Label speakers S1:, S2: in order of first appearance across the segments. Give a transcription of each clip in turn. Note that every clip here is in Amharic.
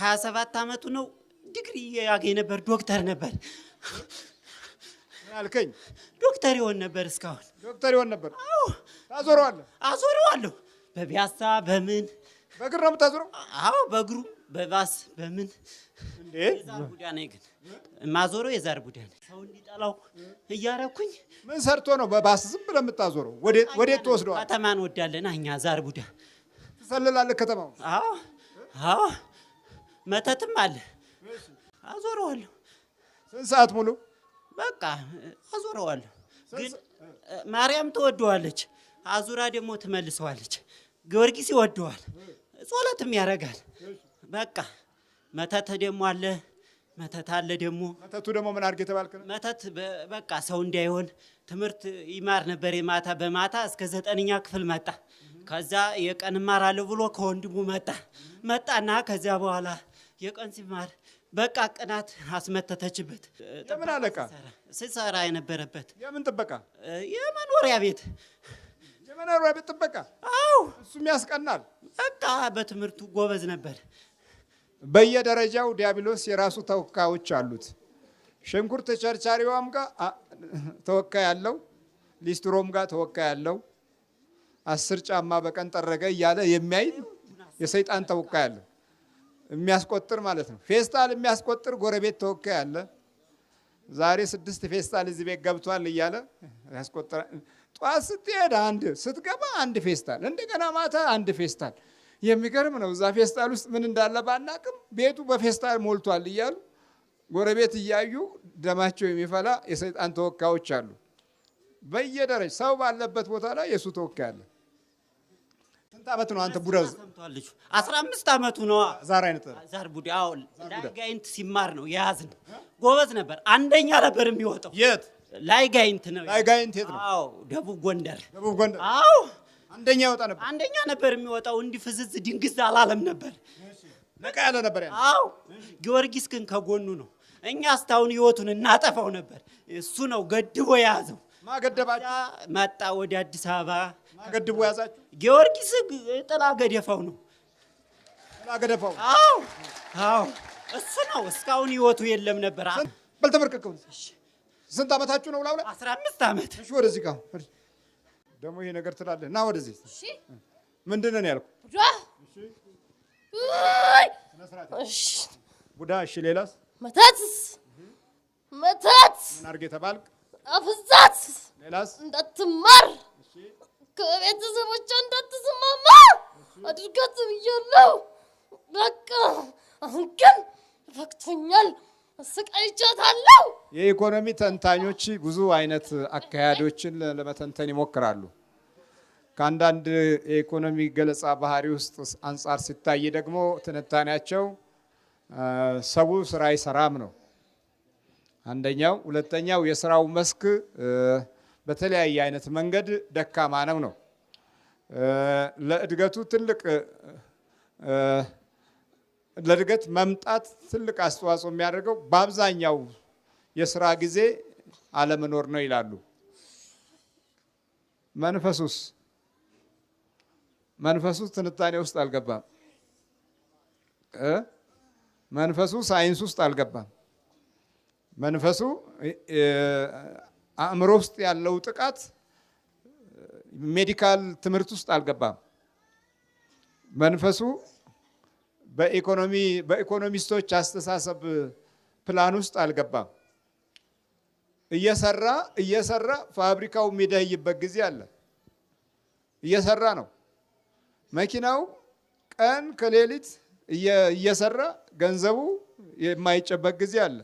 S1: 27 አመቱ ነው ዲግሪ ያገኝ ነበር ዶክተር ነበር
S2: አልከኝ
S1: ዶክተር ይሆን ነበር እስካሁን
S2: ዶክተር ይሆን ነበር
S1: አዎ አዞረዋለሁ በቢያሳ በምን
S2: በእግር ነው የምታዞረው
S1: አዎ በእግሩ በባስ በምን
S2: እንዴ
S1: የዛር ቡዳ ነኝ ግን ማዞረው የዛር ቡዳ ነኝ ሰው እንዲጠላው እያረኩኝ
S2: ምን ሰርቶ ነው በባስ ዝም ብለህ የምታዞረው ወዴት ትወስደዋል
S1: ከተማን ወዳለን እኛ ዛር ቡዳ
S2: ትሰልላለህ ከተማው
S1: አዎ መተትም አለ አዞረዋለሁ
S2: ስንት ሰዓት ሙሉ
S1: በቃ አዞረዋለሁ ግን ማርያም ተወደዋለች አዙራ ደግሞ ትመልሰዋለች ጊዮርጊስ ይወደዋል ጾለትም ያረጋል በቃ መተት ደግሞ አለ
S2: መተቱ ደግሞ ምን አድርጌ ተባልከ
S1: መተት በቃ ሰው እንዳይሆን ትምህርት ይማር ነበር የማታ በማታ እስከ 9ኛ ክፍል መጣ ከዛ የቀን ማራለሁ ብሎ ከወንድሙ መጣና ከዛ በኋላ የቀን ሲማር በቃ ቅናት አስመተተችበት
S2: የምን አለቃ
S1: ሲሰራ የነበረበት
S2: የምን ጥበቃ
S1: የመኖሪያ ቤት
S2: ጥበቃ
S1: አው
S2: እሱም ያስቀናል
S1: በቃ በትምህርቱ ጎበዝ ነበር
S2: በየደረጃው ዲያብሎስ የራሱ ተወካዮች አሉት ሽንኩርት ቸርቻሪዋም ጋር ተወካይ ያለው ሊስትሮም ጋር ተወካይ ያለው 10 ጫማ በቀን ጠረገ እያለ የሚያይ የሰይጣን ተወካይ አለ የሚያስቆጥር ማለት ነው ፌስታል የሚያስቆጥር ጎረቤት ተወካይ አለ ዛሬ 6 ፌስታል እዚህ ቤት ገብቷል እያለ ያስቆጥር ጧት ስትሄድ አንድ ስትገባ አንድ ፌስታል እንደገና ማታ አንድ ፌስታል የሚገርም ነው እዛ ፌስታል ውስጥ ምን እንዳለ ባናቅም ቤቱ በፌስታል ሞልቷል እያሉ ጎረቤት እያዩ ደማቸው የሚፈላ የሰይጣን ተወካዮች አሉ በየደረጃ ሰው ባለበት ቦታ ላይ የሱ ተወካይ አለ ስንት አመት ነው አንተ ቡዳዝ
S1: 15 አመቱ ነው ዛር ቡዳው ላይጋይንት ሲማር ነው ያዝን ጎበዝ ነበር አንደኛ ነበር የሚወጣው
S2: የት
S1: ላይጋይንት ነው
S2: ላይጋይንት የት ነው
S1: አዎ ደቡብ ጎንደር
S2: አዎ አንደኛ
S1: ነበር የሚወጣው እንዲ ፍዝዝ ድንግዝ አላለም ነበር
S2: ነቃ ያለ ነበር
S1: አዎ ጊዮርጊስ ግን ከጎኑ ነው እኛ አስታውን ህይወቱን እናጠፋው ነበር እሱ ነው ገድቦ ያዘው
S2: ማገደባችሁ
S1: መጣ ወደ አዲስ አበባ
S2: ማገድቦ ያዛችሁ
S1: ጊዮርጊስ ጥላ ገደፋው ነው አዎ እሱ ነው እስካሁን ህይወቱ የለም ነበር
S2: በልተበርከከው ስንት አመታችሁ ነው ላውላ
S1: 15 አመት
S2: እሺ ወደዚህ ጋር ደሞ ይሄ ነገር ትላለህ ና ወደዚህ እሺ ምንድነው ነው ያልኩ
S3: እሺ
S2: ቡዳ እሺ ሌላስ
S3: መተት
S2: ምን አርጌ ተባልክ
S3: አፍዛት
S2: ሌላስ
S3: እንዳትማር ከቤተሰቦቿ እንዳትስማማ አድርጋት ብያለሁ በቃ አሁን ግን ፈክቶኛል አስቀይቻታለሁ
S2: የኢኮኖሚ ተንታኞች ብዙ አይነት አካያዶችን ለመተንተን ይሞክራሉ ከአንዳንድ የኢኮኖሚ ገለጻ ባህሪ ውስጥ አንፃር ሲታይ ደግሞ ትንታኔያቸው ሰው ስራ አይሰራም ነው አንደኛው ሁለተኛው የስራው መስክ በተለያየ አይነት መንገድ ደካማ ነው ለእድገቱ ትልቅ ለእድገት መምጣት ትልቅ አስተዋጽኦ የሚያደርገው በአብዛኛው የሥራ ጊዜ አለመኖር ነው ይላሉ መንፈሱስ ትንታኔ ውስጥ አልገባም መንፈሱ ሳይንስ ውስጥ አልገባም መንፈሱ አእምሮ ውስጥ ያለው ጥቃት ሜዲካል ትምህርት ውስጥ አልገባም መንፈሱ በኢኮኖሚስቶች አስተሳሰብ ፕላን ውስጥ አልገባም እየሰራ ፋብሪካው የሚደይበት ጊዜ አለ እየሰራ ነው መኪናው ቀን ከሌሊት እየሰራ ገንዘቡ የማይጨበቅ ጊዜ አለ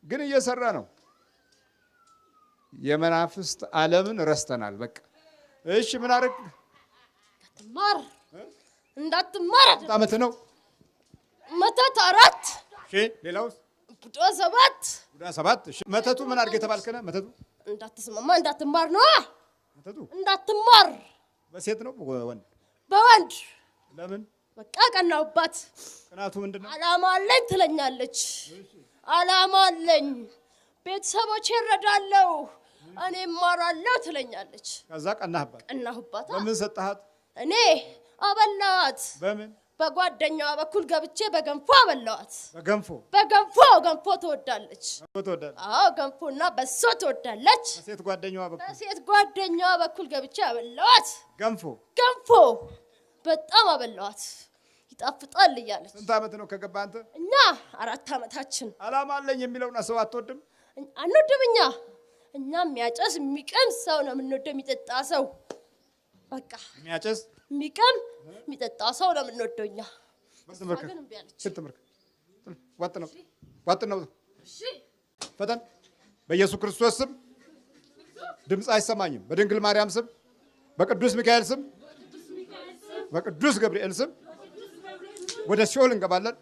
S2: ግን እየሰራ ነው የመናፍስት ዓለምን ረስተናል በቃ እሺ ምን አረግ
S3: እንዳትማር
S2: አመት ነው
S3: መተት 4
S2: እሺ ሌላውስ
S3: ቡዳ 7
S2: እሺ መተቱ ምን አድርገ ተባልከና መተቱ
S3: እንዳትስማማ እንዳትማር ነው
S2: መተቱ
S3: እንዳትማር
S2: በሴት ነው
S3: በወንድ
S2: ለምን
S3: በቃ ቀናውባት
S2: ቅናቱ ምንድነው
S3: አላማ አለኝ ትለኛለች አላማ አለኝ ቤተሰቦቼ እረዳለሁ እኔ ማራለሁ ትለኛለች
S2: ከዛ ቀናህባት
S3: ቀናሁባት
S2: በምን ሰጣሃት
S3: እኔ አበላት
S2: በምን
S3: በጓደኛዋ በኩል ገብቼ በገንፎ አበላዋት። ገንፎ ትወዳለች። አዎ ገንፎና በሶ ትወዳለች። በሴት ጓደኛዋ በኩል ገብቼ አበላዋት። ገንፎ በጣም አበላዋት። ይጣፍጣል እያለች።
S2: ስንት ዓመት ነው ከገባ አንተ?
S3: እኛ 4 ዓመታችን።
S2: አላማ አለኝ የሚለውና ሰው አትወድም?
S3: አንወድም። እኛ የሚያጨስ የሚቀም ሰው ነው የምንወደው። የሚጠጣ ሰው በቃ
S2: የሚያጨስ
S3: የሚቀም የሚጠጣ ሰው ነው የምንወደው እኛ።
S2: ዋጥ ነው። ፈጠን። በኢየሱስ ክርስቶስ ስም ድምፅ አይሰማኝም። በድንግል ማርያም ስም፣ በቅዱስ ሚካኤል ስም፣ በቅዱስ ገብርኤል ስም ወደ ሲኦል እንገባለን።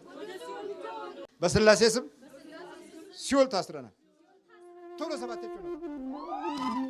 S2: በስላሴ ስም ሲኦል ታስረናል። ቶሎ 7 ነው።